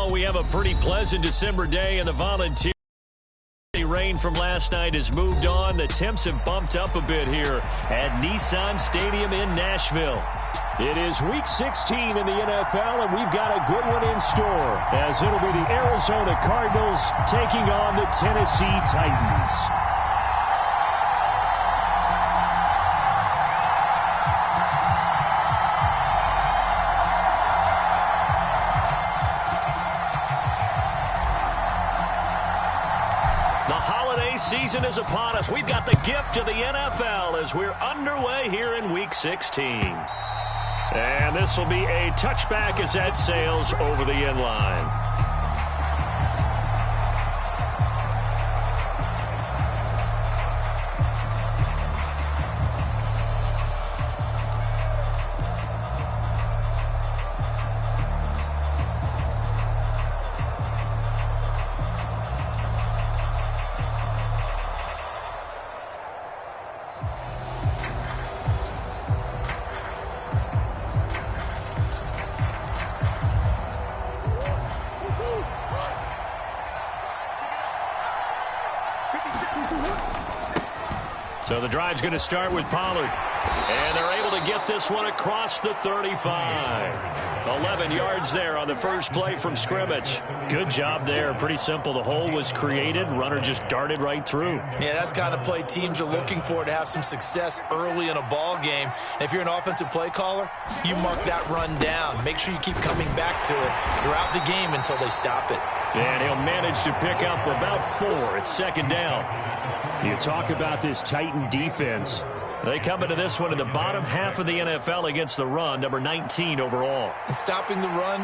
Well, we have a pretty pleasant December day, and the Volunteers. The rain from last night has moved on. The temps have bumped up a bit here at Nissan Stadium in Nashville. It is Week 16 in the NFL, and we've got a good one in store, as it'll be the Arizona Cardinals taking on the Tennessee Titans. Season is upon us. We've got the gift of the NFL as we're underway here in Week 16. And this will be a touchback as that sails over the end line. So the drive's going to start with Pollard. And they're able to get this one across the 35. 11 yards there on the first play from scrimmage. Good job there. Pretty simple. The hole was created. Runner just darted right through. Yeah, that's the kind of play teams are looking for to have some success early in a ball game. And if you're an offensive play caller, you mark that run down. Make sure you keep coming back to it throughout the game until they stop it. And he'll manage to pick up about 4. It's second down. You talk about this Titan defense. They come into this one in the bottom half of the NFL against the run, number 19 overall. And stopping the run,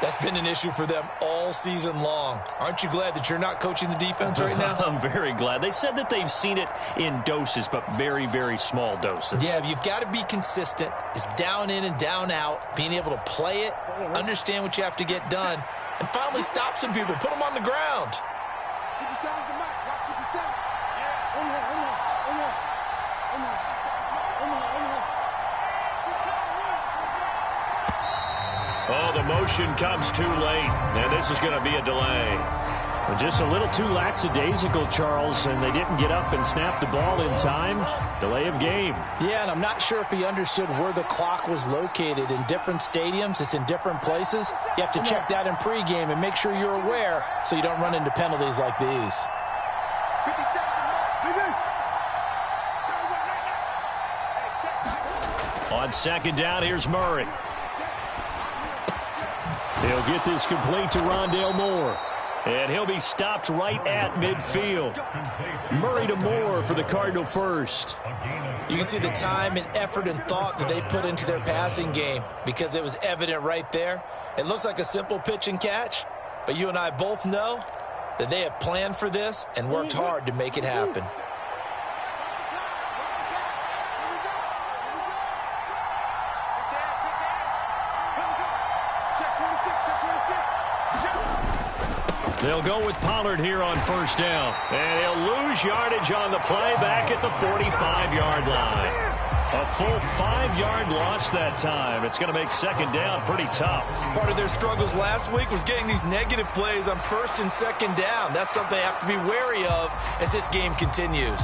that's been an issue for them all season long. Aren't you glad that you're not coaching the defense right now? I'm very glad. They said that they've seen it in doses, but very, very small doses. Yeah, you've got to be consistent. It's down in and down out, being able to play it, understand what you have to get done, and finally stop some people, put them on the ground. Oh, the motion comes too late, and this is going to be a delay. Just a little too lackadaisical, Charles, and they didn't get up and snap the ball in time. Delay of game. Yeah, and I'm not sure if he understood where the clock was located. In different stadiums, it's in different places. You have to check that in pregame and make sure you're aware so you don't run into penalties like these. On second down, here's Murray. He'll get this complete to Rondale Moore. And he'll be stopped right at midfield. Murray to Moore for the Cardinal first. You can see the time and effort and thought that they put into their passing game because it was evident right there. It looks like a simple pitch and catch, but you and I both know that they have planned for this and worked hard to make it happen. They'll go with Pollard here on first down. And he'll lose yardage on the play back at the 45-yard line. A full 5-yard loss that time. It's going to make second down pretty tough. Part of their struggles last week was getting these negative plays on first and second down. That's something they have to be wary of as this game continues.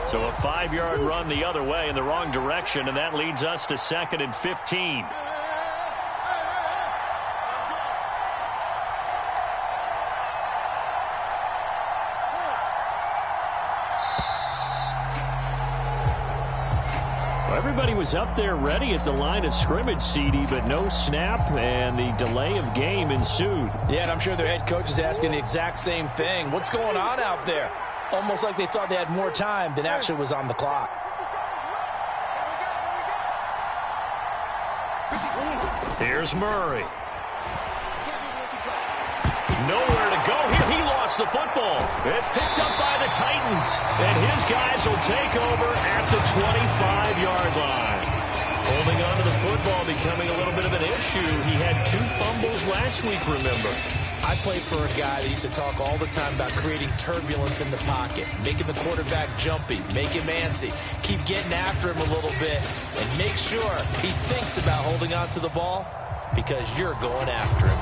So a 5-yard run the other way in the wrong direction, and that leads us to 2nd and 15. Well, everybody was up there ready at the line of scrimmage, CD, but no snap, and the delay of game ensued. Yeah, and I'm sure their head coach is asking the exact same thing. What's going on out there? Almost like they thought they had more time than actually was on the clock. Here's Murray. Nowhere to go here. He lost the football. It's picked up by the Titans. And his guys will take over at the 25-yard line. Holding on to the football becoming a little bit of an issue. He had 2 fumbles last week, remember. I played for a guy that used to talk all the time about creating turbulence in the pocket, making the quarterback jumpy, make him antsy, keep getting after him a little bit, and make sure he thinks about holding on to the ball because you're going after him.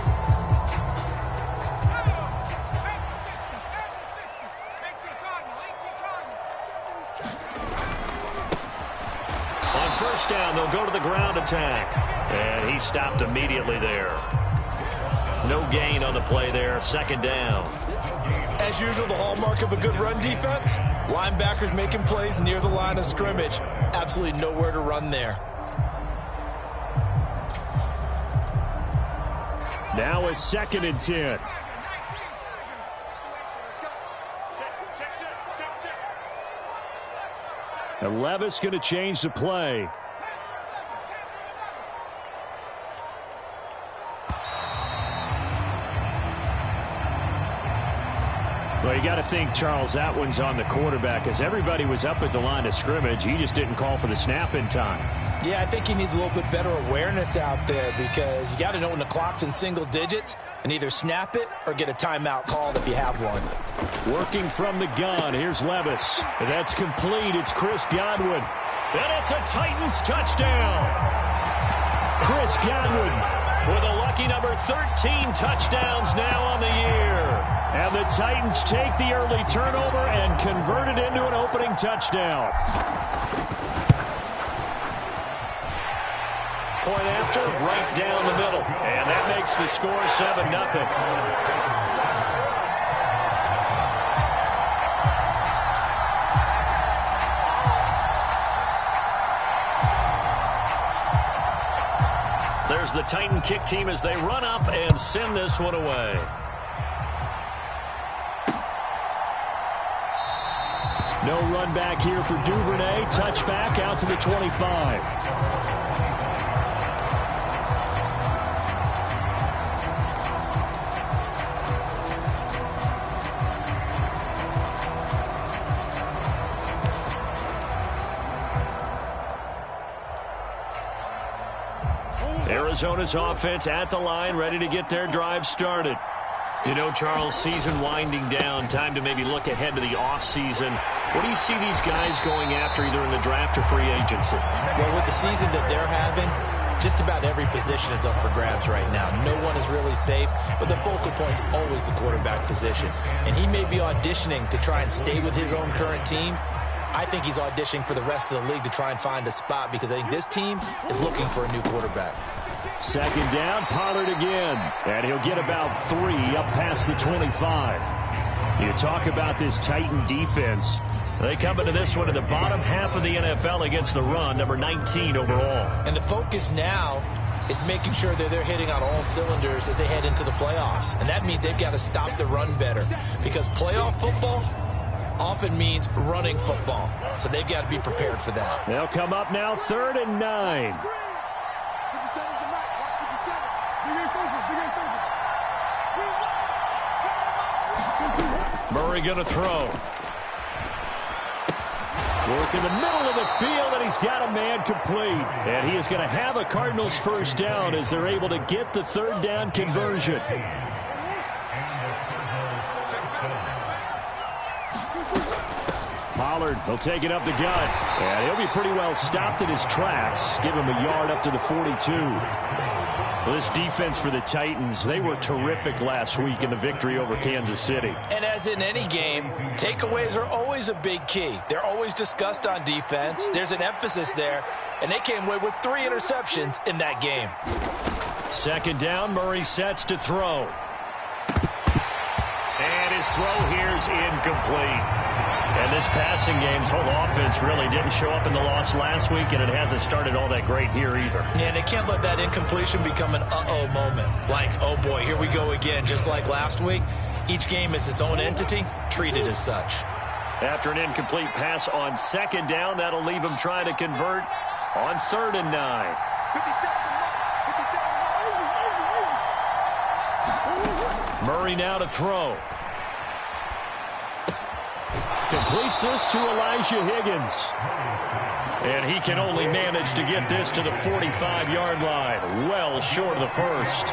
On first down, they'll go to the ground attack. And he stopped immediately there. No gain on the play there. Second down. As usual, the hallmark of a good run defense, linebackers making plays near the line of scrimmage. Absolutely nowhere to run there. Now it's 2nd and 10. And Levis going to change the play. Well, you got to think, Charles, that one's on the quarterback as everybody was up at the line of scrimmage. He just didn't call for the snap in time. Yeah, I think he needs a little bit better awareness out there because you got to know when the clock's in single digits and either snap it or get a timeout called if you have one. Working from the gun. Here's Levis. That's complete. It's Chris Godwin. And it's a Titans touchdown. Chris Godwin with a lucky number 13 touchdowns now on the year. And the Titans take the early turnover and convert it into an opening touchdown. Point after, right down the middle. And that makes the score 7-0. There's the Titan kick team as they run up and send this one away. No run back here for Duvernay. Touchback out to the 25. Arizona's offense at the line, ready to get their drive started. You know, Charles, season winding down, time to maybe look ahead to the offseason. What do you see these guys going after either in the draft or free agency? Well, with the season that they're having, just about every position is up for grabs right now. No one is really safe, but the focal point's always the quarterback position. And he may be auditioning to try and stay with his own current team. I think he's auditioning for the rest of the league to try and find a spot because I think this team is looking for a new quarterback. Second down, Pollard again. And he'll get about 3 up past the 25. You talk about this Titan defense. They come into this one in the bottom half of the NFL against the run, number 19 overall. And the focus now is making sure that they're hitting on all cylinders as they head into the playoffs. And that means they've got to stop the run better because playoff football often means running football. So they've got to be prepared for that. They'll come up now 3rd and 9. Murray going to throw. Work in the middle of the field, and he's got a man complete. And he is going to have a Cardinals first down as they're able to get the 3rd down conversion. Pollard, he'll take it up the gut. And he'll be pretty well stopped in his tracks. Give him a yard up to the 42. Well, this defense for the Titans, they were terrific last week in the victory over Kansas City. And as in any game, takeaways are always a big key. They're always discussed on defense. There's an emphasis there, and they came away with 3 interceptions in that game. Second down, Murray sets to throw. And his throw here's incomplete. And this passing game's whole offense really didn't show up in the loss last week, and it hasn't started all that great here either. Yeah, and they can't let that incompletion become an uh-oh moment. Like, oh boy, here we go again, just like last week. Each game is its own entity, treated as such. After an incomplete pass on second down, that'll leave him trying to convert on 3rd and 9. Murray now to throw. Completes this to Elijah Higgins. And he can only manage to get this to the 45-yard line. Well short of the first.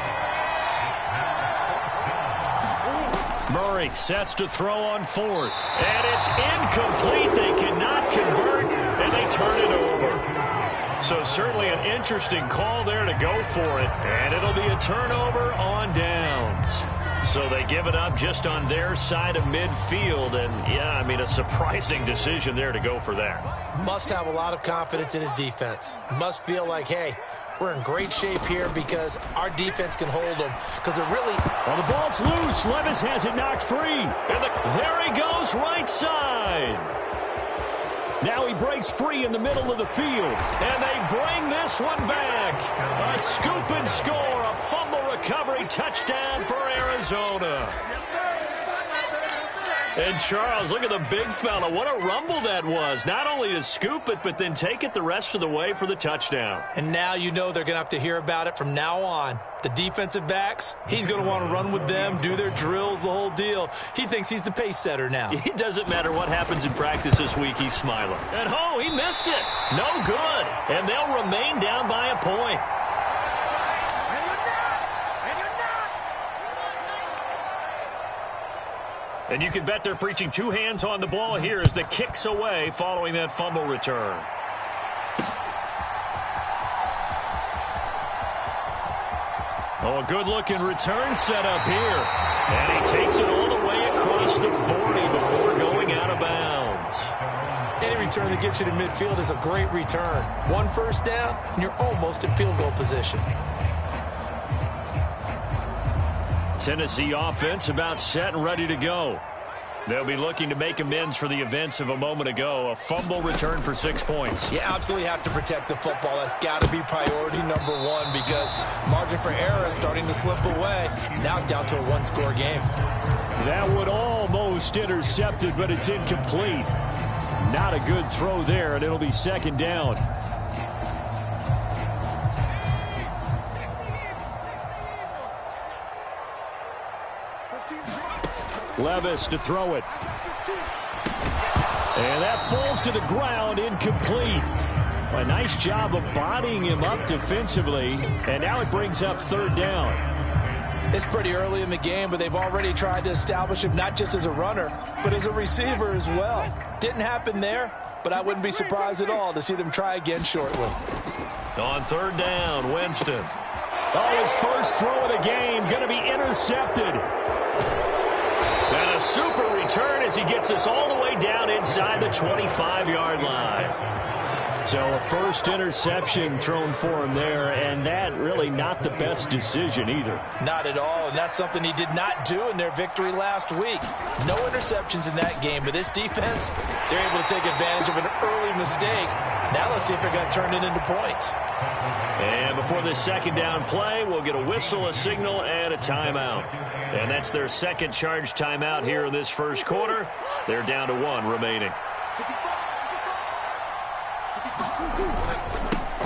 Murray sets to throw on fourth. And it's incomplete. They cannot convert, and they turn it over. So certainly an interesting call there to go for it. And it'll be a turnover on downs. So they give it up just on their side of midfield. And, yeah, I mean, a surprising decision there to go for that. Must have a lot of confidence in his defense. Must feel like, hey, we're in great shape here because our defense can hold them. Because they're really... Well, the ball's loose. Levis has it knocked free. And there he goes, right side. Now he breaks free in the middle of the field. And they bring this one back. A scoop and score. A fumble recovery touchdown for Arizona. And Charles, look at the big fella. What a rumble that was. Not only to scoop it, but then take it the rest of the way for the touchdown. And now you know they're going to have to hear about it from now on. The defensive backs, he's going to want to run with them, do their drills, the whole deal. He thinks he's the pace setter now. It doesn't matter what happens in practice this week. He's smiling. And, oh, he missed it. No good. And they'll remain down by a point. And you can bet they're preaching two hands on the ball here as the kick's away following that fumble return. Oh, a good-looking return set up here. And he takes it all the way across the 40 before going out of bounds. Any return that gets you to midfield is a great return. One first down, and you're almost in field goal position. Tennessee offense about set and ready to go. They'll be looking to make amends for the events of a moment ago. A fumble return for 6 points. You absolutely have to protect the football. That's got to be priority number one because margin for error is starting to slip away. Now it's down to a one-score game. That would almost intercept it, but it's incomplete. Not a good throw there, and it'll be second down. Levis to throw it. And that falls to the ground, incomplete. A nice job of bodying him up defensively. And now it brings up third down. It's pretty early in the game, but they've already tried to establish him not just as a runner, but as a receiver as well. Didn't happen there, but I wouldn't be surprised at all to see them try again shortly. On third down, Winston. Oh, his first throw of the game going to be intercepted. And a super return as he gets us all the way down inside the 25-yard line. So a first interception thrown for him there, and that really not the best decision either. Not at all, and that's something he did not do in their victory last week. No interceptions in that game, but this defense, they're able to take advantage of an early mistake. Now let's see if they're going to turn it into points. And before this second down play, we'll get a whistle, a signal, and a timeout. And that's their second charge timeout here in this first quarter. They're down to one remaining.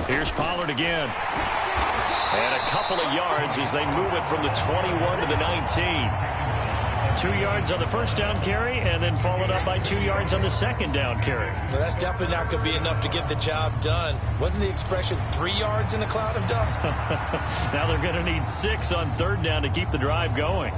Here's Pollard again. And a couple of yards as they move it from the 21 to the 19. 2 yards on the first down carry and then followed up by 2 yards on the second down carry. Well, that's definitely not going to be enough to get the job done. Wasn't the expression 3 yards in a cloud of dust? Now they're going to need 6 on third down to keep the drive going.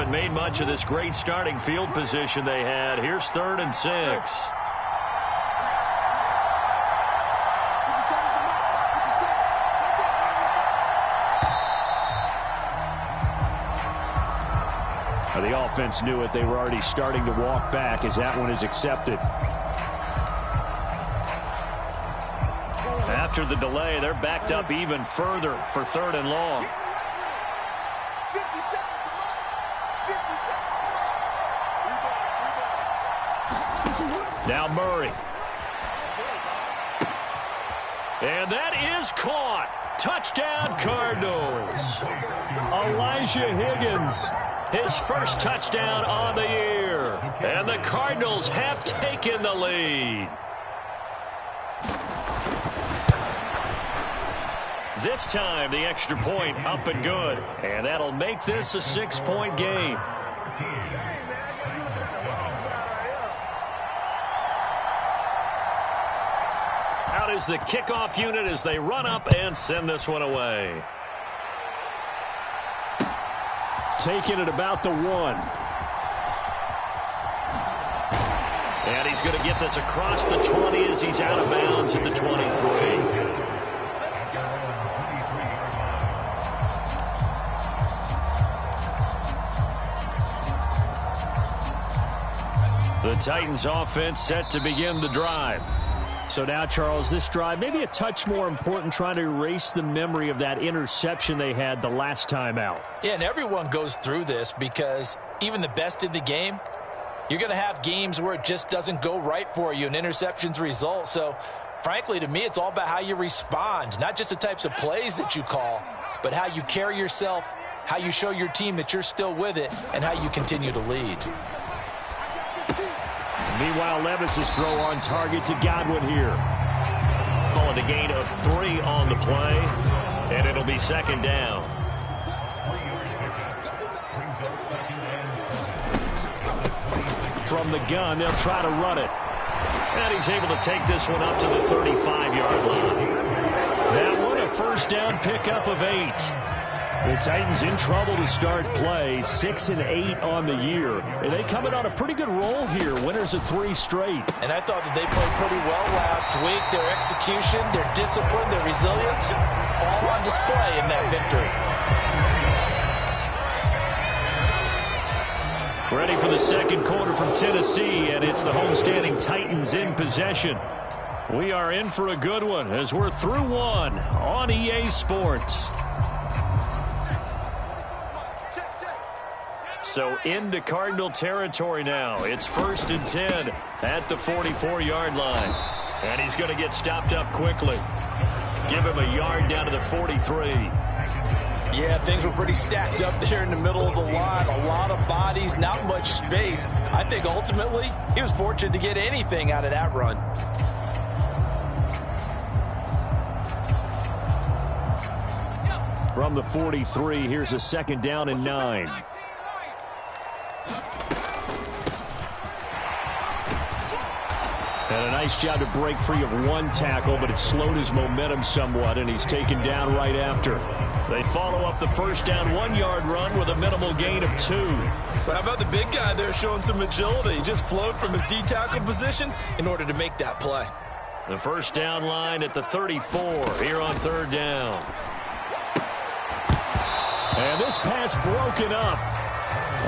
Made much of this great starting field position they had. Here's 3rd and 6. The offense knew it. They were already starting to walk back as that one is accepted. After the delay, they're backed up even further for 3rd and long. Now Murray. And that is caught. Touchdown, Cardinals. Elijah Higgins his first touchdown on the year. And the Cardinals have taken the lead. This time, the extra point up and good. And that'll make this a 6-point game. Out is the kickoff unit as they run up and send this one away. Taking it about the 1. And he's going to get this across the 20 as he's out of bounds at the 23. The Titans offense set to begin the drive. So now, Charles, this drive maybe a touch more important, trying to erase the memory of that interception they had the last time out. Yeah, and everyone goes through this because even the best in the game, you're going to have games where it just doesn't go right for you and interceptions result. So, frankly, to me, it's all about how you respond, not just the types of plays that you call, but how you carry yourself, how you show your team that you're still with it, and how you continue to lead. Meanwhile, Levis's throw on target to Godwin here. Calling a gain of 3 on the play, and it'll be second down. From the gun, they'll try to run it. And he's able to take this one up to the 35-yard line. That one a first down pickup of 8. The Titans in trouble to start play, 6 and 8 on the year. And they coming on a pretty good roll here, winners of 3 straight. And I thought that they played pretty well last week. Their execution, their discipline, their resilience, all on display in that victory. Ready for the second quarter from Tennessee, and it's the homestanding Titans in possession. We are in for a good one as we're through one on EA Sports. So into Cardinal territory now. It's 1st and 10 at the 44-yard line. And he's going to get stopped up quickly. Give him a yard down to the 43. Yeah, things were pretty stacked up there in the middle of the line. A lot of bodies, not much space. I think ultimately he was fortunate to get anything out of that run. From the 43, here's a second down and 9. And a nice job to break free of 1 tackle, but it slowed his momentum somewhat, and he's taken down right after. They follow up the first down 1-yard run with a minimal gain of 2. Well, how about the big guy there showing some agility? He just flowed from his D-tackle position in order to make that play. The first down line at the 34 here on 3rd down. And this pass broken up.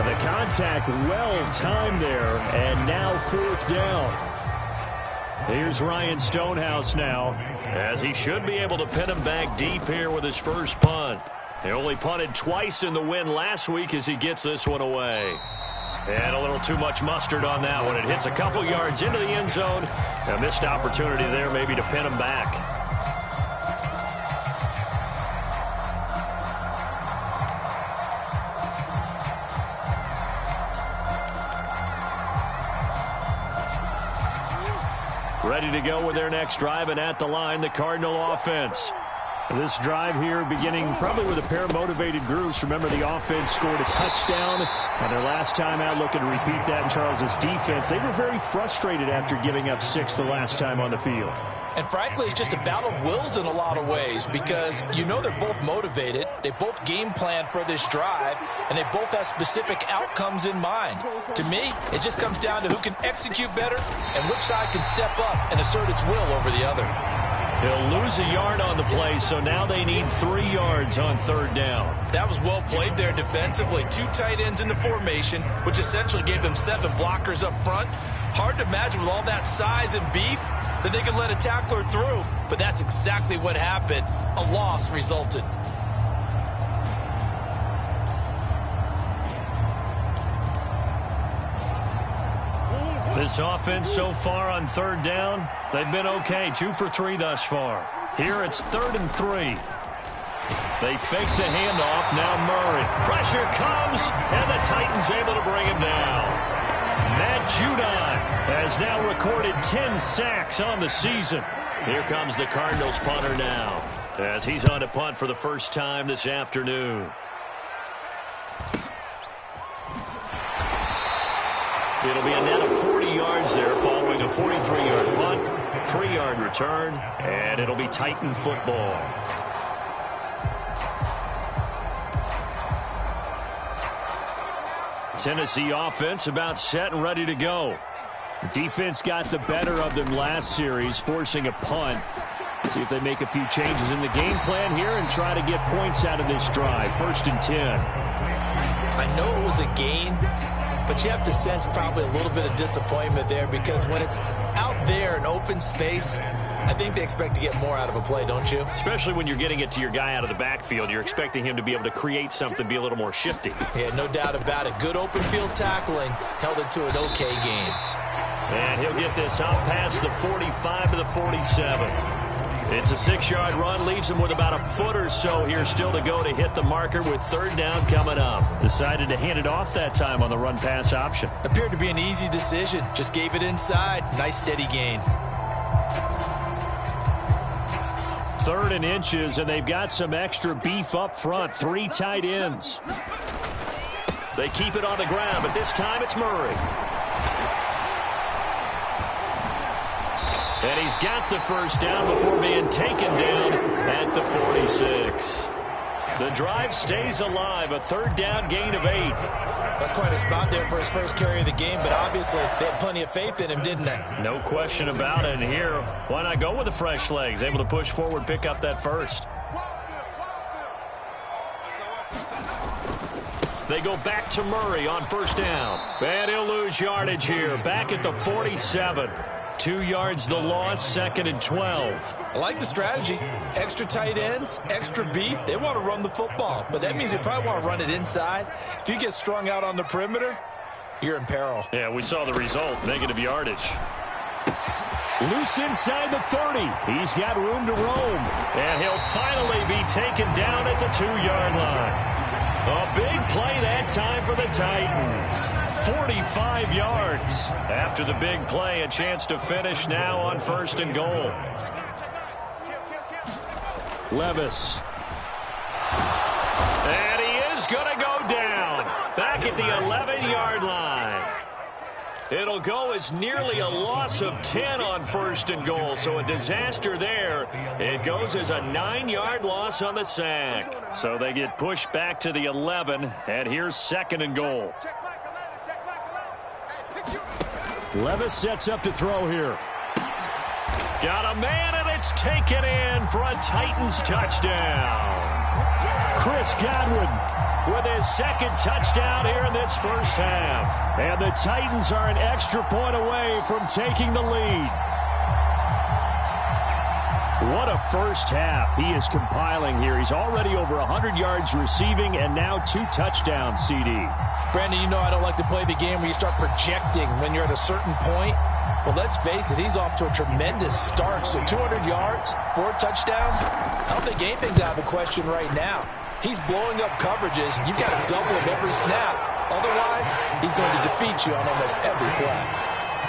The contact well timed there, and now 4th down. Here's Ryan Stonehouse now, as he should be able to pin him back deep here with his first punt. He only punted twice in the win last week as he gets this one away. And a little too much mustard on that one. It hits a couple yards into the end zone. A missed opportunity there maybe to pin him back. Ready to go with their next drive, and at the line, the Cardinal offense. This drive here beginning probably with a pair of motivated groups. Remember, the offense scored a touchdown, and their last time out looking to repeat that in Charles's defense. They were very frustrated after giving up 6 the last time on the field. And frankly, it's just a battle of wills in a lot of ways because you know they're both motivated. They both game plan for this drive, and they both have specific outcomes in mind. To me, it just comes down to who can execute better and which side can step up and assert its will over the other. He'll lose a yard on the play, so now they need 3 yards on 3rd down. That was well played there defensively. 2 tight ends in the formation, which essentially gave them 7 blockers up front. Hard to imagine with all that size and beef that they could let a tackler through, but that's exactly what happened. A loss resulted. This offense so far on 3rd down, they've been okay. 2 for 3 thus far. Here it's 3rd and 3. They fake the handoff. Now Murray. Pressure comes, and the Titans able to bring him down. Matt Judon has now recorded 10 sacks on the season. Here comes the Cardinals punter now, as he's on to punt for the first time this afternoon. It'll be a net of 40 yards there following a 43-yard punt, 3-yard return, and it'll be Titan football. Tennessee offense about set and ready to go. Defense got the better of them last series, forcing a punt. See if they make a few changes in the game plan here and try to get points out of this drive. 1st and 10. I know it was a gain, but you have to sense probably a little bit of disappointment there, because when it's out there in open space, I think they expect to get more out of a play, don't you? Especially when you're getting it to your guy out of the backfield. You're expecting him to be able to create something, be a little more shifty. Yeah, no doubt about it. Good open field tackling held it to an okay game. And he'll get this out past the 45 to the 47. It's a 6-yard run, leaves him with about a foot or so here still to go to hit the marker with 3rd down coming up. Decided to hand it off that time on the run-pass option. Appeared to be an easy decision. Just gave it inside. Nice steady gain. 3rd and inches, and they've got some extra beef up front. 3 tight ends. They keep it on the ground, but this time it's Murray. And he's got the 1st down before being taken down at the 46. The drive stays alive, a 3rd down gain of 8. That's quite a spot there for his first carry of the game, but obviously they had plenty of faith in him, didn't they? No question about it. And here, why not go with the fresh legs? Able to push forward, pick up that 1st. They go back to Murray on 1st down. And he'll lose yardage here, back at the 47. 2 yards the loss, 2nd and 12. I like the strategy. Extra tight ends, extra beef. They want to run the football, but that means they probably want to run it inside. If you get strung out on the perimeter, you're in peril. Yeah, we saw the result, negative yardage. Loose inside the 30. He's got room to roam. And he'll finally be taken down at the 2-yard line. A big play that time for the Titans. 45 yards. After the big play, a chance to finish now on 1st and goal. Levis. And he is going to go down. Back at the 11-yard line. It'll go as nearly a loss of 10 on 1st and goal, so a disaster there. It goes as a 9-yard loss on the sack. So they get pushed back to the 11, and here's 2nd and goal. Levis sets up to throw here. Got a man, and it's taken in for a Titans touchdown. Chris Godwin with his 2nd touchdown here in this 1st half. And the Titans are an extra point away from taking the lead. What a 1st half he is compiling here. He's already over 100 yards receiving and now 2 touchdowns, CD. Brandon, you know I don't like to play the game where you start projecting when you're at a certain point. Well, let's face it, he's off to a tremendous start. So 200 yards, 4 touchdowns. I don't think anything's out of the question right now. He's blowing up coverages. You've got to double him every snap. Otherwise, he's going to defeat you on almost every play.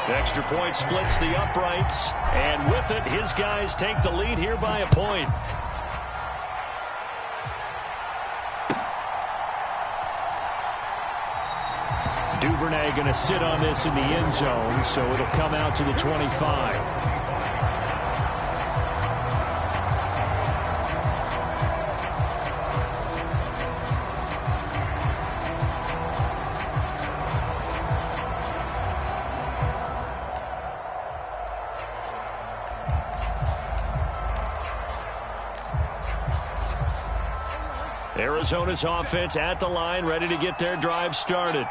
Extra point splits the uprights, and with it, his guys take the lead here by a point. Duvernay going to sit on this in the end zone, so it'll come out to the 25. Arizona's offense at the line, ready to get their drive started.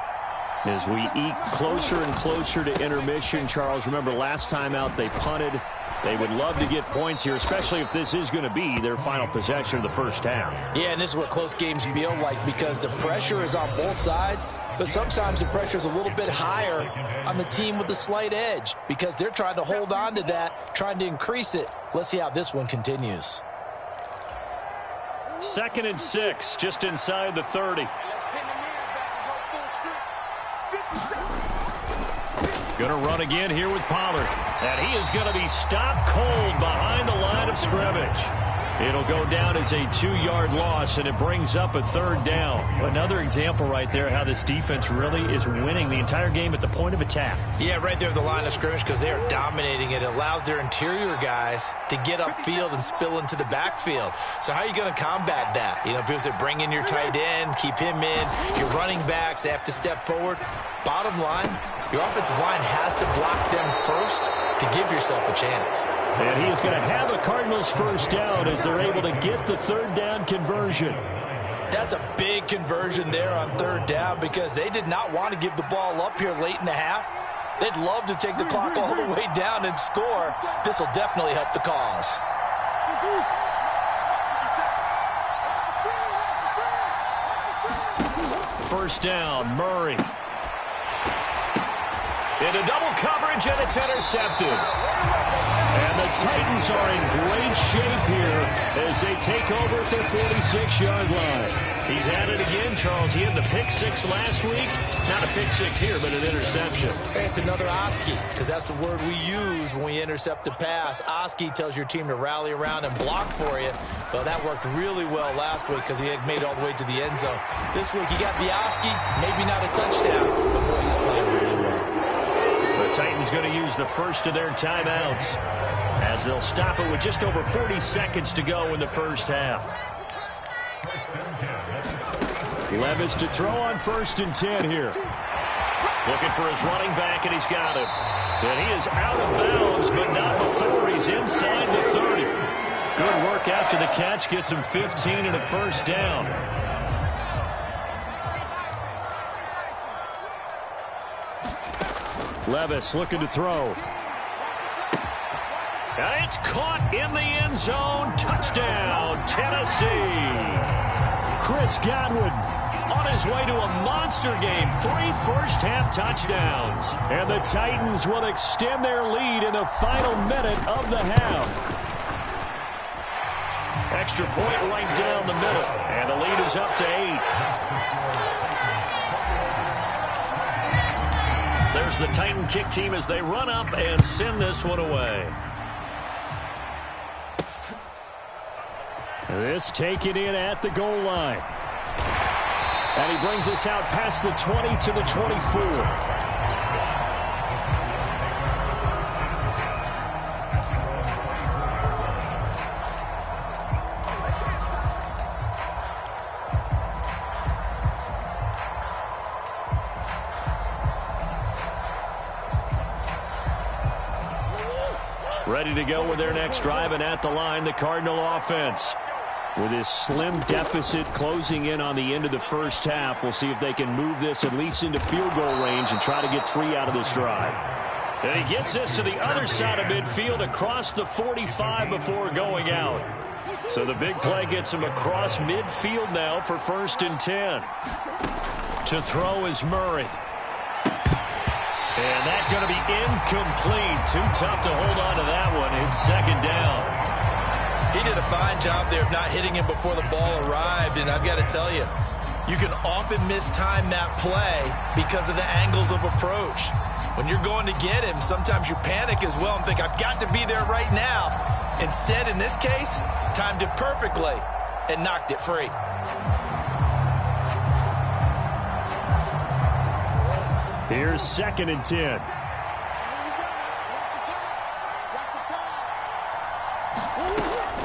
As we eke closer and closer to intermission, Charles, remember last time out they punted. They would love to get points here, especially if this is going to be their final possession of the 1st half. Yeah, and this is what close games feel like, because the pressure is on both sides, but sometimes the pressure is a little bit higher on the team with the slight edge because they're trying to hold on to that, trying to increase it. Let's see how this one continues. 2nd and 6, just inside the 30. Going to run again here with Pollard. And he is going to be stopped cold behind the line of scrimmage. It'll go down as a 2-yard loss, and it brings up a 3rd down. Another example right there how this defense really is winning the entire game at the point of attack. Yeah, right there at the line of scrimmage because they are dominating it. It allows their interior guys to get upfield and spill into the backfield. So how are you going to combat that? You know, because they bring in your tight end, keep him in. Your running backs, they have to step forward. Bottom line, your offensive line has to block them first to give yourself a chance. And he is going to have a Cardinals 1st down as they're able to get the 3rd down conversion. That's a big conversion there on 3rd down because they did not want to give the ball up here late in the half. They'd love to take the clock all the way down and score. This will definitely help the cause. 1st down, Murray. Into double coverage, and it's intercepted. And the Titans are in great shape here as they take over at their 46-yard line. He's at it again, Charles. He had the pick 6 last week. Not a pick 6 here, but an interception. Hey, it's another Oski, because that's the word we use when we intercept a pass. Oski tells your team to rally around and block for you. Well, that worked really well last week because he had made it all the way to the end zone. This week, he got the Oski, maybe not a touchdown, but boy, he's playing really well. The Titans going to use the first of their timeouts as they'll stop it with just over 40 seconds to go in the 1st half. Levis to throw on 1st and 10 here. Looking for his running back, and he's got him. And he is out of bounds, but not before he's inside the 30. Good work after the catch. Gets him 15 and a 1st down. Levis looking to throw. And it's caught in the end zone. Touchdown, Tennessee. Chris Godwin on his way to a monster game. 3 first-half touchdowns. And the Titans will extend their lead in the final minute of the half. Extra point right down the middle. And the lead is up to 8. There's the Titan kick team as they run up and send this one away. This taken in at the goal line. And he brings us out past the 20 to the 24. Ready to go with their next drive, and at the line, the Cardinal offense. With his slim deficit closing in on the end of the 1st half, we'll see if they can move this at least into field goal range and try to get 3 out of this drive. And he gets this to the other side of midfield across the 45 before going out. So the big play gets him across midfield now for 1st and 10. To throw is Murray. And that's going to be incomplete. Too tough to hold on to that one. It's 2nd down. He did a fine job there of not hitting him before the ball arrived, and I've got to tell you, you can often mistime that play because of the angles of approach. When you're going to get him, sometimes you panic as well and think, I've got to be there right now. Instead, in this case, timed it perfectly and knocked it free. Here's 2nd and 10.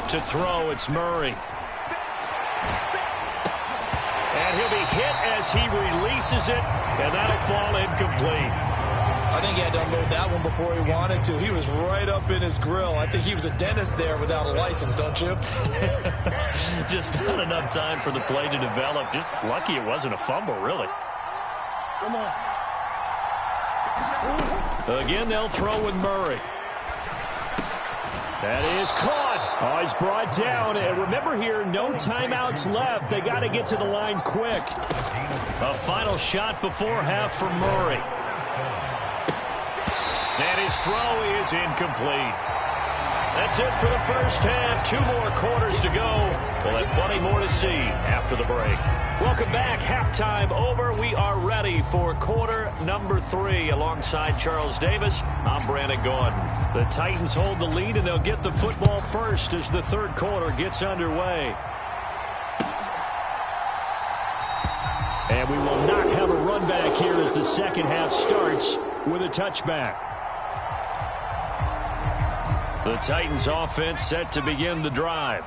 To throw, it's Murray. And he'll be hit as he releases it, and that'll fall incomplete. I think he had to unload that one before he wanted to. He was right up in his grill. I think he was a dentist there without a license, don't you? Just not enough time for the play to develop. Just lucky it wasn't a fumble, really. Come on. Again, they'll throw with Murray. That is caught. Oh, he's brought down. And remember here, no timeouts left. They got to get to the line quick. A final shot before half for Murray. And his throw is incomplete. That's it for the first half. 2 more quarters to go. We'll have plenty more to see after the break. Welcome back. Halftime over. We are ready for quarter number 3. Alongside Charles Davis, I'm Brandon Gordon. The Titans hold the lead, and they'll get the football first as the third quarter gets underway. And we will not have a run back here as the second half starts with a touchback. The Titans offense set to begin the drive.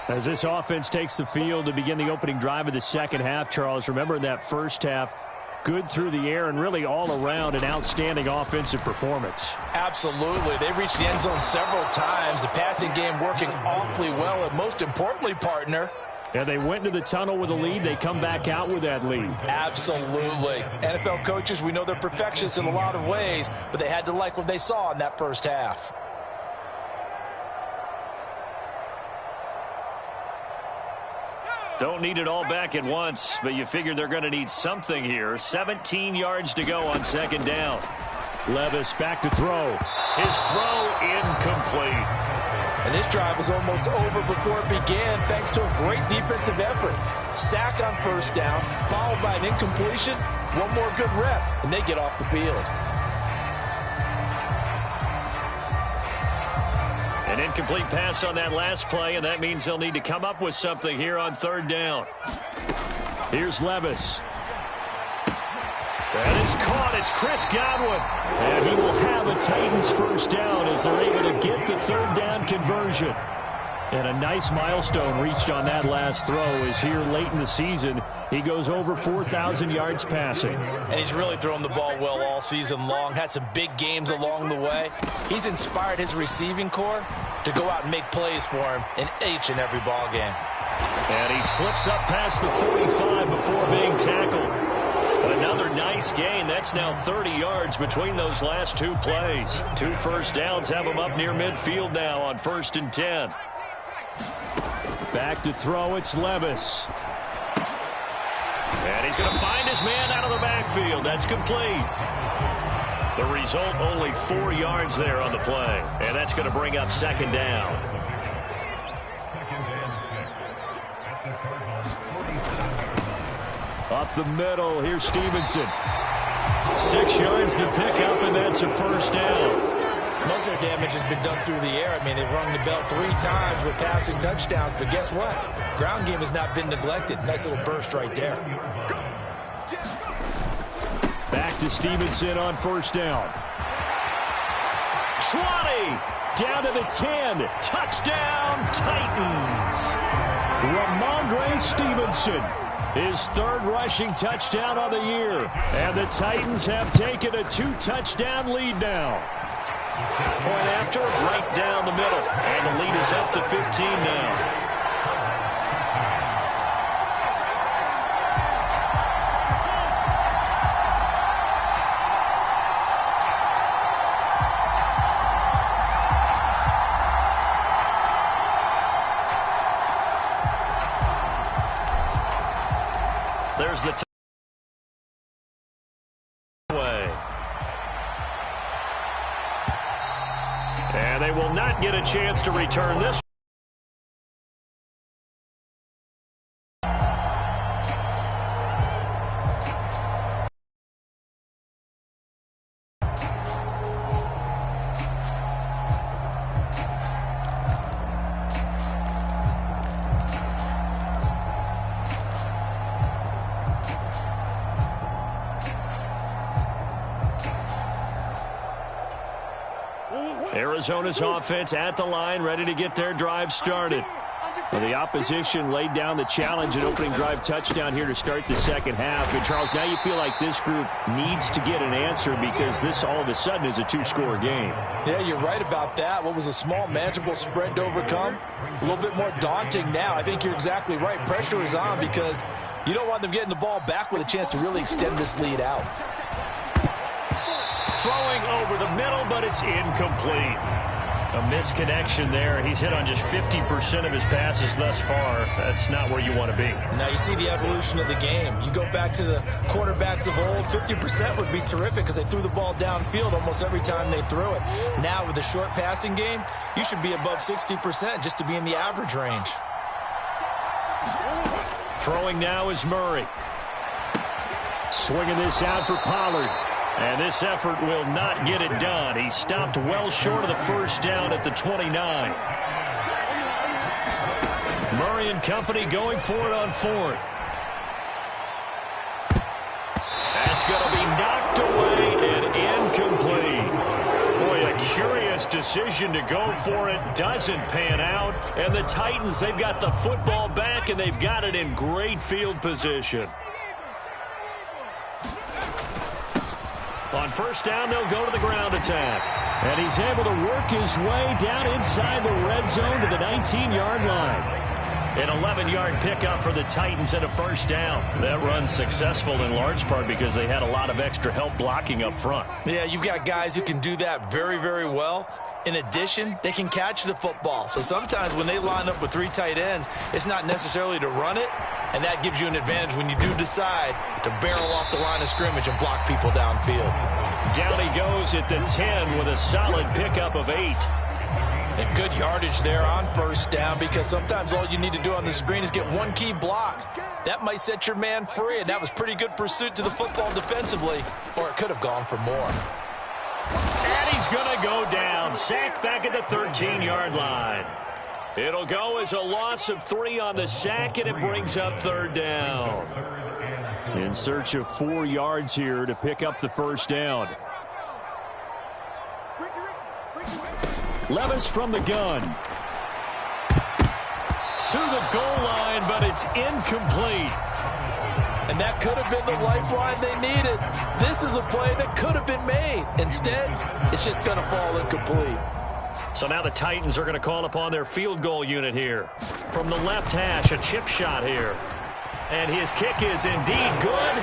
As this offense takes the field to begin the opening drive of the second half, Charles, remember in that first half, good through the air and really all around an outstanding offensive performance. Absolutely. They reached the end zone several times. The passing game working awfully well, and most importantly, partner, and they went to the tunnel with a lead. They come back out with that lead. Absolutely. NFL coaches, we know they're perfectionists in a lot of ways, but they had to like what they saw in that first half. Don't need it all back at once, but you figure they're going to need something here. 17 yards to go on second down. Levis back to throw. His throw incomplete. And this drive was almost over before it began thanks to a great defensive effort. Sack on first down, followed by an incompletion. One more good rep, and they get off the field. An incomplete pass on that last play, and that means they'll need to come up with something here on third down. Here's Levis. That is caught. It's Chris Godwin. And he will have a Titans first down as they're able to get the third down conversion. And a nice milestone reached on that last throw is here late in the season. He goes over 4,000 yards passing. And he's really thrown the ball well all season long. Had some big games along the way. He's inspired his receiving corps to go out and make plays for him in each and every ball game. And he slips up past the 45 before being tackled. Another nice gain. That's now 30 yards between those last 2 plays. 2 first downs have him up near midfield now on 1st and 10. Back to throw, it's Levis. And he's going to find his man out of the backfield. That's complete. The result, only 4 yards there on the play. And that's going to bring up second down. Up the middle, here's Stevenson. 6 yards to pick up, and that's a first down. Most of their damage has been done through the air. I mean, they've rung the bell 3 times with passing touchdowns, but guess what? Ground game has not been neglected. Nice little burst right there. Back to Stevenson on first down. 20, down to the 10. Touchdown, Titans. Ramondre Stevenson, his 3rd rushing touchdown on the year. And the Titans have taken a 2-touchdown lead now. Point after, right down the middle. And the lead is up to 15 now. There's the way. And they will not get a chance to return this. Arizona's offense at the line, ready to get their drive started. Well, the opposition laid down the challenge and opening drive touchdown here to start the second half. And, Charles, now you feel like this group needs to get an answer because this all of a sudden is a 2-score game. Yeah, you're right about that. What was a small, manageable spread to overcome, a little bit more daunting now. I think you're exactly right. Pressure is on because you don't want them getting the ball back with a chance to really extend this lead out. Throwing over the middle, but it's incomplete. A misconnection there. He's hit on just 50% of his passes thus far. That's not where you want to be. Now you see the evolution of the game. You go back to the quarterbacks of old, 50% would be terrific because they threw the ball downfield almost every time they threw it. Now with the short passing game, you should be above 60% just to be in the average range. Throwing now is Murray. Swinging this out for Pollard. And this effort will not get it done. He stopped well short of the first down at the 29. Murray and company going for it on fourth. That's going to be knocked away and incomplete. Boy, a curious decision to go for it. Doesn't pan out. And the Titans, they've got the football back, and they've got it in great field position. On first down, they'll go to the ground attack. And he's able to work his way down inside the red zone to the 19-yard line. An 11-yard pickup for the Titans and a first down. That run's successful in large part because they had a lot of extra help blocking up front. Yeah, you've got guys who can do that very, very well. In addition, they can catch the football. So sometimes when they line up with three tight ends, it's not necessarily to run it, and that gives you an advantage when you do decide to barrel off the line of scrimmage and block people downfield. Down he goes at the 10 with a solid pickup of 8. And good yardage there on first down because sometimes all you need to do on the screen is get one key block. That might set your man free, and that was pretty good pursuit to the football defensively, or it could have gone for more. And he's going to go down. Sacked back at the 13-yard line. It'll go as a loss of 3 on the sack, and it brings up third down. In search of 4 yards here to pick up the first down. Levis from the gun. To the goal line, but it's incomplete. And that could have been the lifeline they needed. This is a play that could have been made. Instead, it's just going to fall incomplete. So now the Titans are going to call upon their field goal unit here. From the left hash, a chip shot here. And his kick is indeed good.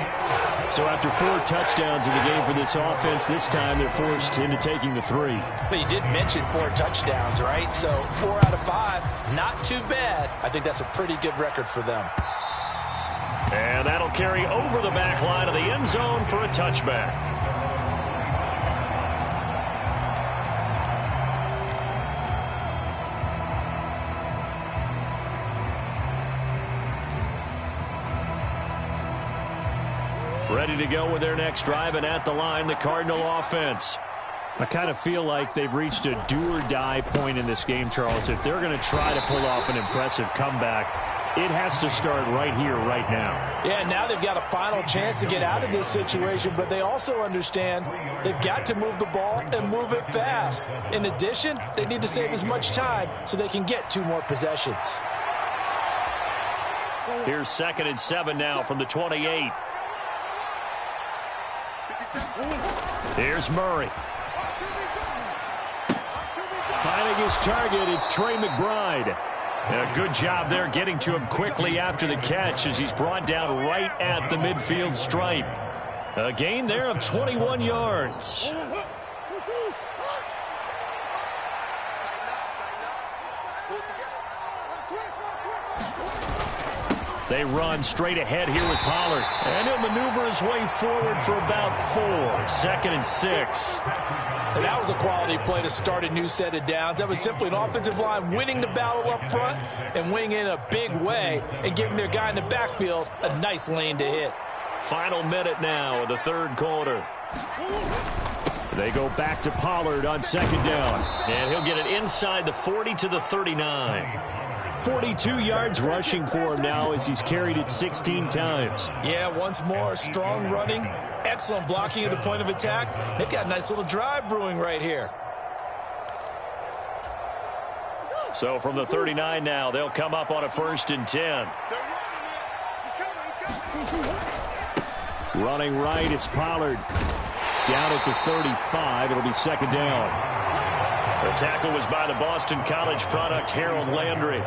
So after 4 touchdowns in the game for this offense, this time they're forced into taking the 3. But you did mention 4 touchdowns, right? So 4 out of 5, not too bad. I think that's a pretty good record for them. And that'll carry over the back line of the end zone for a touchback. Ready to go with their next drive, and at the line, the Cardinal offense. I kind of feel like they've reached a do-or-die point in this game, Charles. If they're going to try to pull off an impressive comeback, it has to start right here, right now. Yeah, now they've got a final chance to get out of this situation, but they also understand they've got to move the ball and move it fast. In addition, they need to save as much time so they can get 2 more possessions. Here's 2nd and 7 now from the 28. Here's Murray. Finding his target, it's Trey McBride. A good job there getting to him quickly after the catch as he's brought down right at the midfield stripe. A gain there of 21 yards. They run straight ahead here with Pollard. And he'll maneuver his way forward for about 4. 2nd and 6. And that was a quality play to start a new set of downs. That was simply an offensive line winning the battle up front and winning in a big way and giving their guy in the backfield a nice lane to hit. Final minute now of the 3rd quarter. They go back to Pollard on 2nd down. And he'll get it inside the 40 to the 39. 42 yards rushing for him now as he's carried it 16 times. Yeah, once more, strong running, excellent blocking at the point of attack. They've got a nice little drive brewing right here. So from the 39 now, they'll come up on a 1st and 10. Running right, it's Pollard. Down at the 35, it'll be 2nd down. The tackle was by the Boston College product, Harold Landry.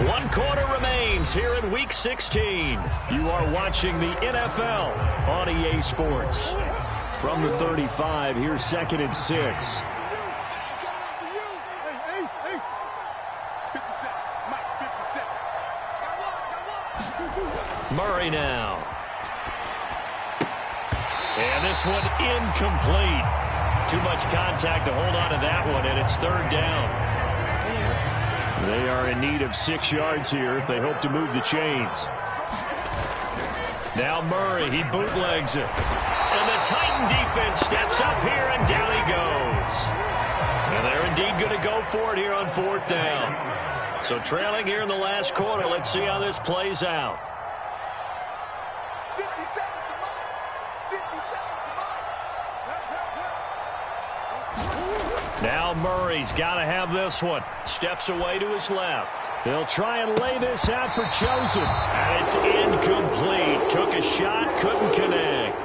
1 quarter remains here in Week 16. You are watching the NFL on EA Sports. From the 35, here's 2nd and 6. Murray now. And this one incomplete. Too much contact to hold on to that one, and it's 3rd down. They are in need of 6 yards here if they hope to move the chains. Now Murray, he bootlegs it. And the Titan defense steps up here, and down he goes. And they're indeed going to go for it here on 4th down. So trailing here in the last quarter, let's see how this plays out. Now Murray's got to have this one. Steps away to his left. They'll try and lay this out for Chosen. And it's incomplete. Took a shot, couldn't connect.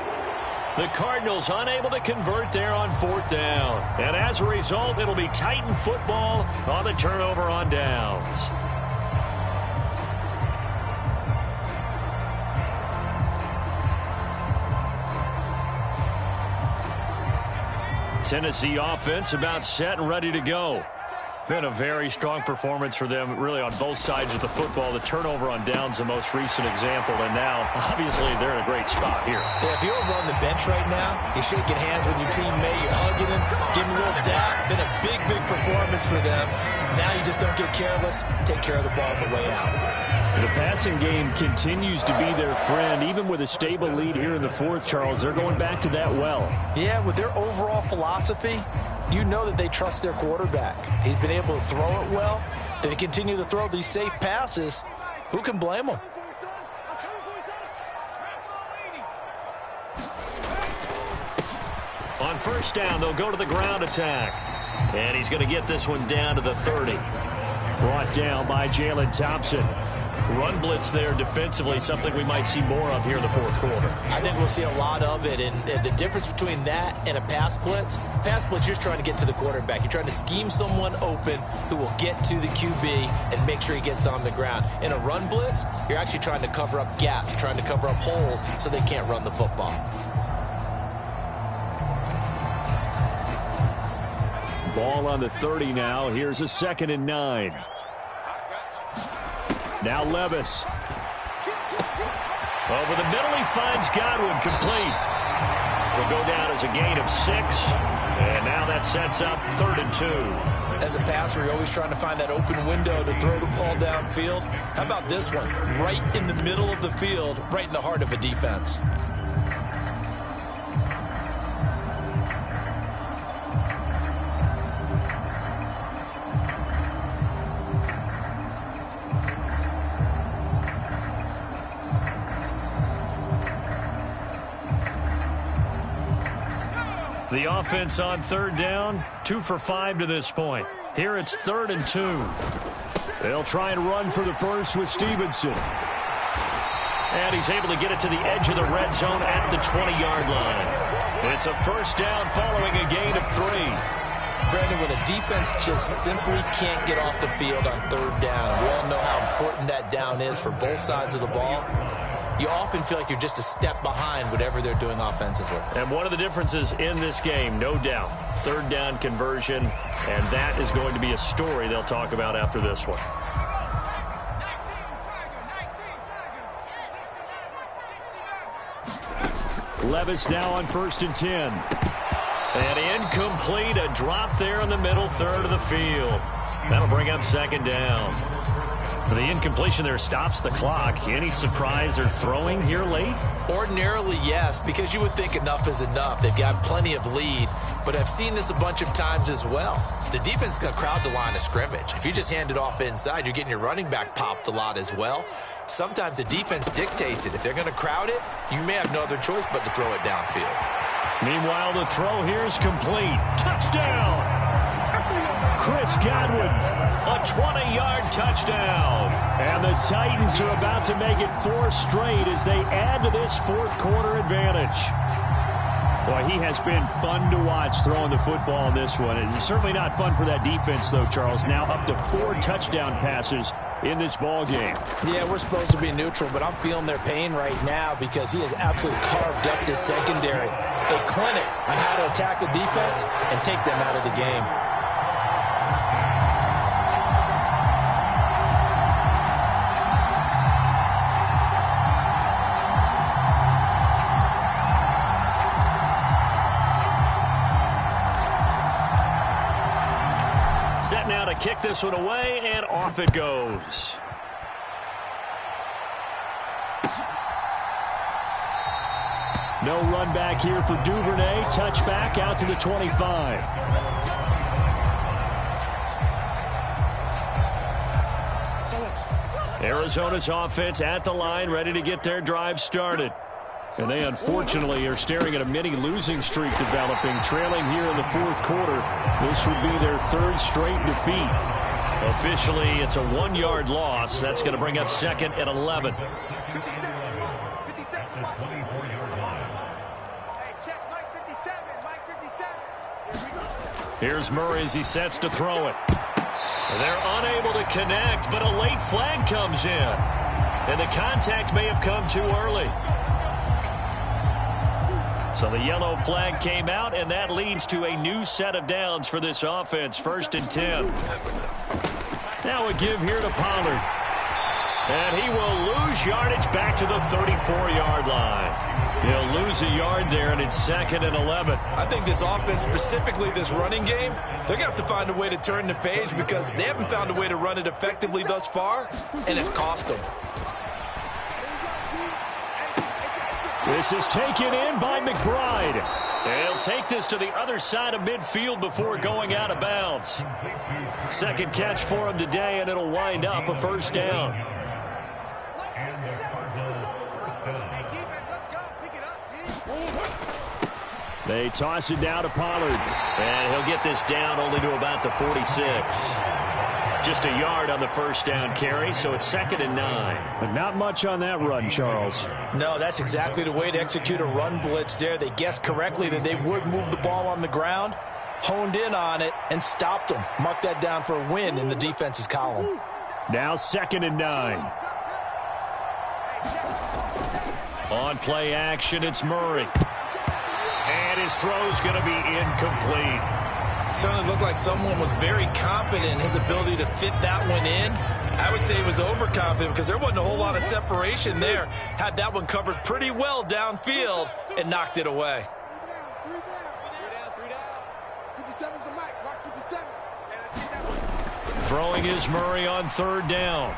The Cardinals unable to convert there on 4th down. And as a result, it'll be Titan football on the turnover on downs. Tennessee offense about set and ready to go. Been a very strong performance for them, really, on both sides of the football. The turnover on downs, the most recent example, and now, obviously, they're in a great spot here. Yeah, if you're over on the bench right now, you're shaking hands with your teammate, you're hugging him, giving him a little dap. Been a big, big performance for them. Now you just don't get careless. Take care of the ball on the way out. The passing game continues to be their friend. Even with a stable lead here in the 4th, Charles, they're going back to that well. Yeah, with their overall philosophy, you know that they trust their quarterback. He's been able to throw it well. They continue to throw these safe passes. Who can blame them? On 1st down, they'll go to the ground attack. And he's going to get this one down to the 30. Brought down by Jalen Thompson. Run blitz there defensively, something we might see more of here in the 4th quarter. I think we'll see a lot of it, and the difference between that and a pass blitz, you're just trying to get to the quarterback. You're trying to scheme someone open who will get to the QB and make sure he gets on the ground. In a run blitz, you're actually trying to cover up gaps, trying to cover up holes so they can't run the football. Ball on the 30 now. Here's a 2nd and 9. Now Levis. Over the middle, he finds Godwin, complete. Will go down as a gain of 6. And now that sets up 3rd and 2. As a passer, you're always trying to find that open window to throw the ball downfield. How about this one? Right in the middle of the field, right in the heart of a defense. The offense on 3rd down, 2 for 5 to this point. Here it's 3rd and 2. They'll try and run for the first with Stevenson. And he's able to get it to the edge of the red zone at the 20-yard line. It's a 1st down following a gain of 3. Brandon, when a defense just simply can't get off the field on 3rd down, we all know how important that down is for both sides of the ball. You often feel like you're just a step behind whatever they're doing offensively. And one of the differences in this game, no doubt, 3rd down conversion, and that is going to be a story they'll talk about after this one. Levis now on 1st and 10. And incomplete, a drop there in the middle third of the field. That'll bring up 2nd down. The incompletion there stops the clock. Any surprise they're throwing here late? Ordinarily, yes, because you would think enough is enough. They've got plenty of lead, but I've seen this a bunch of times as well. The defense is going to crowd the line of scrimmage. If you just hand it off inside, you're getting your running back popped a lot as well. Sometimes the defense dictates it. If they're going to crowd it, you may have no other choice but to throw it downfield. Meanwhile, the throw here is complete. Touchdown! Chris Godwin, a 20-yard touchdown. And the Titans are about to make it 4 straight as they add to this 4th quarter advantage. Boy, he has been fun to watch throwing the football in this one. It's certainly not fun for that defense, though, Charles. Now up to 4 touchdown passes in this ball game. Yeah, we're supposed to be neutral, but I'm feeling their pain right now because he has absolutely carved up this secondary. a clinic on how to attack the defense and take them out of the game. Set now to kick this one away, and off it goes. No run back here for Duvernay. Touchback out to the 25. Arizona's offense at the line, ready to get their drive started. And they unfortunately are staring at a mini losing streak developing, trailing here in the fourth quarter. This would be their third straight defeat. Officially, it's a 1-yard loss. That's going to bring up 2nd and 11. Here's Murray as he sets to throw it. They're unable to connect, but a late flag comes in. And the contact may have come too early. So the yellow flag came out, and that leads to a new set of downs for this offense. 1st and 10. Now a give here to Pollard. And he will lose yardage back to the 34-yard line. He'll lose a yard there, and it's 2nd and 11. I think this offense, specifically this running game, they're going to have to find a way to turn the page because they haven't found a way to run it effectively thus far, and it's cost them. This is taken in by McBride. He'll take this to the other side of midfield before going out of bounds. Second catch for him today, and it'll wind up a 1st down. They toss it down to Pollard. And he'll get this down only to about the 46. Just a yard on the 1st down carry, so it's 2nd and 9. But not much on that run, Charles. No, that's exactly the way to execute a run blitz there. They guessed correctly that they would move the ball on the ground, honed in on it, and stopped them. Mark that down for a win in the defense's column. Now 2nd and 9. On play action, it's Murray. And his throw's going to be incomplete. Certainly looked like someone was very confident in his ability to fit that one in. I would say he was overconfident because there wasn't a whole lot of separation there. Had that one covered pretty well downfield and knocked it away. 57's the mic. Mark 57. Throwing is Murray on 3rd down.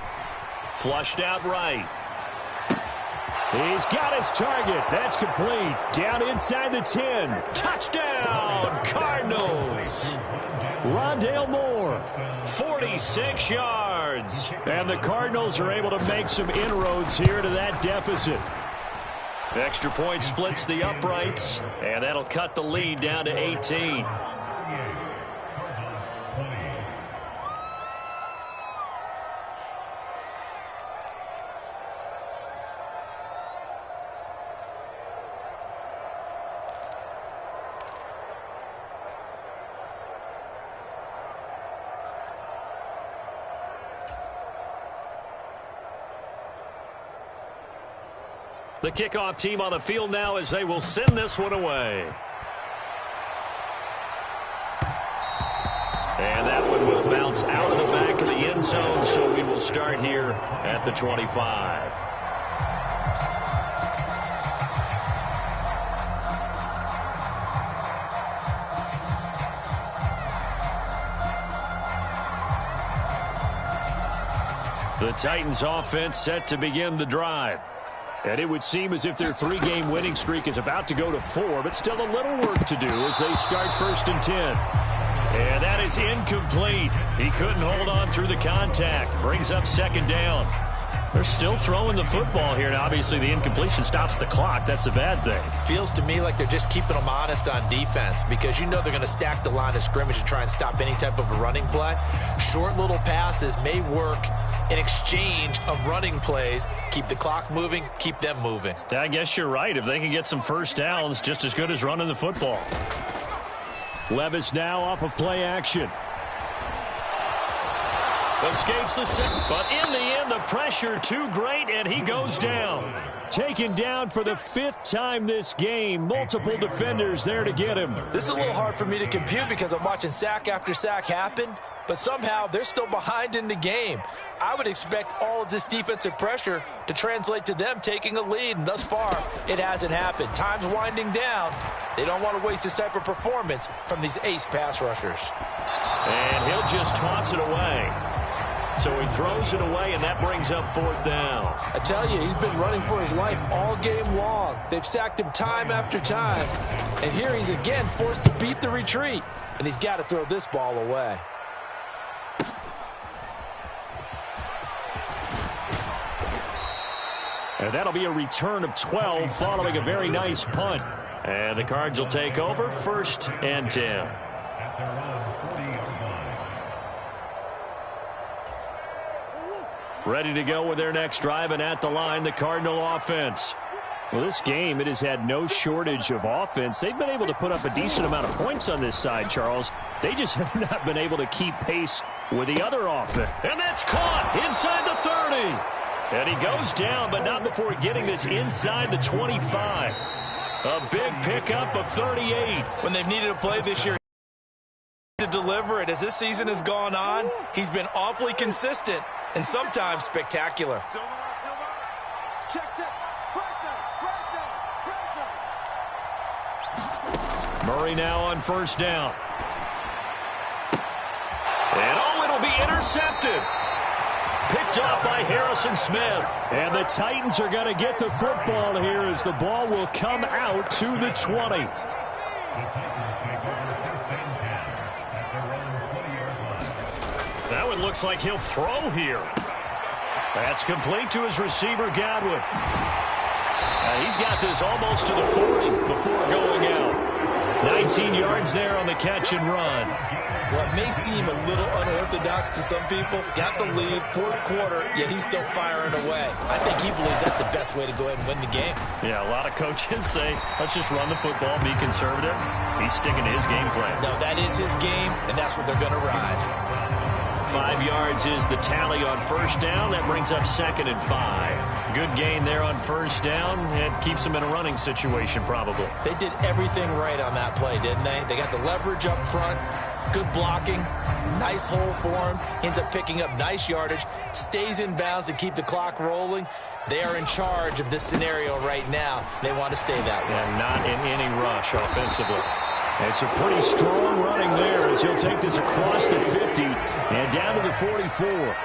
Flushed out right. He's got his target. That's complete. Down inside the 10. Touchdown, Cardinals. Rondale Moore. 46 yards. And the Cardinals are able to make some inroads here to that deficit. Extra point splits the uprights, and that'll cut the lead down to 18. The kickoff team on the field now as they will send this one away. And that one will bounce out of the back of the end zone, so we will start here at the 25. The Titans offense set to begin the drive. And it would seem as if their 3-game winning streak is about to go to 4, but still a little work to do as they start 1st and 10. And that is incomplete. He couldn't hold on through the contact. Brings up 2nd down. They're still throwing the football here, and obviously the incompletion stops the clock. That's a bad thing. Feels to me like they're just keeping them honest on defense because you know they're going to stack the line of scrimmage and try and stop any type of a running play. Short little passes may work in exchange of running plays. Keep the clock moving, keep them moving. I guess you're right. If they can get some 1st downs, just as good as running the football. Levis now off of play action. Escapes the set, but in the end, the the pressure too great, and he goes down. Taken down for the 5th time this game. Multiple defenders there to get him. This is a little hard for me to compute because I'm watching sack after sack happen, but somehow they're still behind in the game. I would expect all of this defensive pressure to translate to them taking a lead, and thus far, it hasn't happened. Time's winding down. They don't want to waste this type of performance from these ace pass rushers. And he'll just toss it away. So he throws it away, and that brings up 4th down. I tell you, he's been running for his life all game long. They've sacked him time after time. And here he's again forced to beat the retreat. And he's got to throw this ball away. And that'll be a return of 12 following a very nice punt. And the Cards will take over 1st and 10. Ready to go with their next drive, and at the line, the Cardinal offense. Well, this game, it has had no shortage of offense. They've been able to put up a decent amount of points on this side, Charles. They just have not been able to keep pace with the other offense. And that's caught inside the 30. And he goes down, but not before getting this inside the 25. A big pickup of 38. When they've needed a play this year to deliver it, as this season has gone on, he's been awfully consistent and sometimes spectacular. Murray now on 1st down. And it'll be intercepted. Picked off by Harrison Smith. And the Titans are going to get the football here as the ball will come out to the 20. That one looks like he'll throw here. That's complete to his receiver, Godwin. He's got this almost to the 40 before going out. 19 yards there on the catch and run. What may seem a little unorthodox to some people, got the lead, 4th quarter, yet he's still firing away. I think he believes that's the best way to go ahead and win the game. Yeah, a lot of coaches say, let's just run the football, be conservative. He's sticking to his game plan. No, that is his game, and that's what they're going to ride. 5 yards is the tally on 1st down. That brings up 2nd and 5. Good gain there on 1st down. It keeps them in a running situation, probably. They did everything right on that play, didn't they? They got the leverage up front, good blocking, nice hole for him. Ends up picking up nice yardage, stays in bounds to keep the clock rolling. They are in charge of this scenario right now. They want to stay that way. And not in any rush offensively. It's a pretty strong running there as he'll take this across the 50 and down to the 44.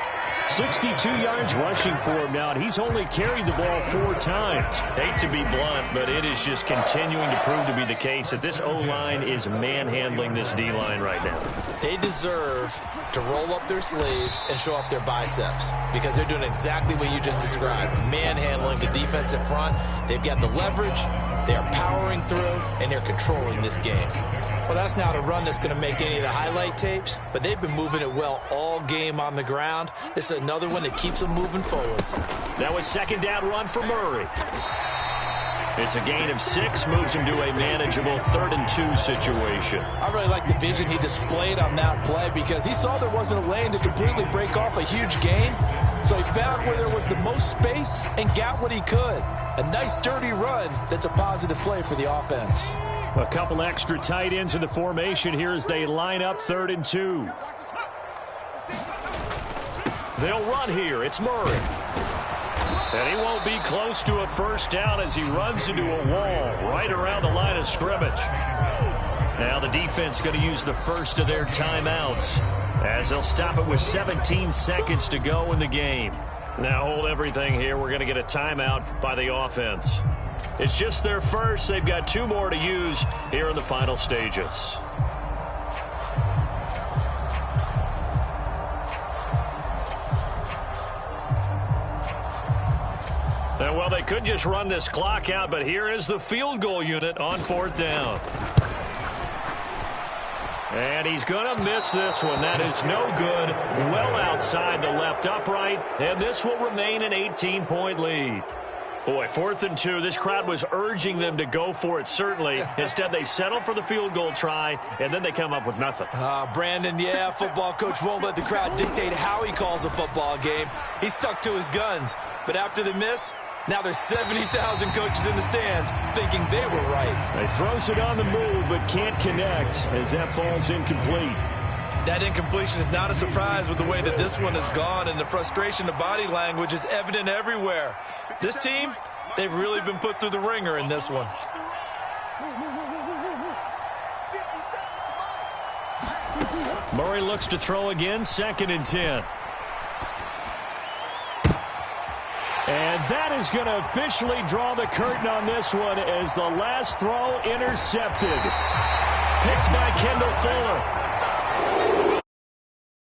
62 yards rushing for him now, and he's only carried the ball 4 times. Hate to be blunt, but it is just continuing to prove to be the case that this O-line is manhandling this D-line right now. They deserve to roll up their sleeves and show up their biceps because they're doing exactly what you just described, manhandling the defensive front. They've got the leverage. They're powering through, and they're controlling this game. Well, that's not a run that's going to make any of the highlight tapes, but they've been moving it well all game on the ground. This is another one that keeps them moving forward. That was 2nd down run for Murray. It's a gain of 6, moves him to a manageable 3rd and 2 situation. I really like the vision he displayed on that play because he saw there wasn't a lane to completely break off a huge gain. So he found where there was the most space and got what he could. A nice dirty run that's a positive play for the offense. A couple extra tight ends in the formation here as they line up 3rd and 2. They'll run here. It's Murray. And he won't be close to a 1st down as he runs into a wall right around the line of scrimmage. Now the defense going to use the first of their timeouts as they'll stop it with 17 seconds to go in the game. Now hold everything here. We're going to get a timeout by the offense. It's just their first. They've got 2 more to use here in the final stages. And well, they could just run this clock out, but here is the field goal unit on 4th down. And he's going to miss this one. That is no good. Well outside the left upright, and this will remain an 18-point lead. Boy, 4th and 2. This crowd was urging them to go for it, certainly. Instead, they settle for the field goal try, and then they come up with nothing. Brandon, yeah, football coach won't let the crowd dictate how he calls a football game. He stuck to his guns. But after the miss, now there's 70,000 coaches in the stands thinking they were right. He throws it on the move, but can't connect as that falls incomplete. That incompletion is not a surprise with the way that this one has gone, and the frustration of body language is evident everywhere. This team, they've really been put through the ringer in this one. Murray looks to throw again, 2nd and 10. And that is going to officially draw the curtain on this one as the last throw intercepted. Picked by Kendall Fuller.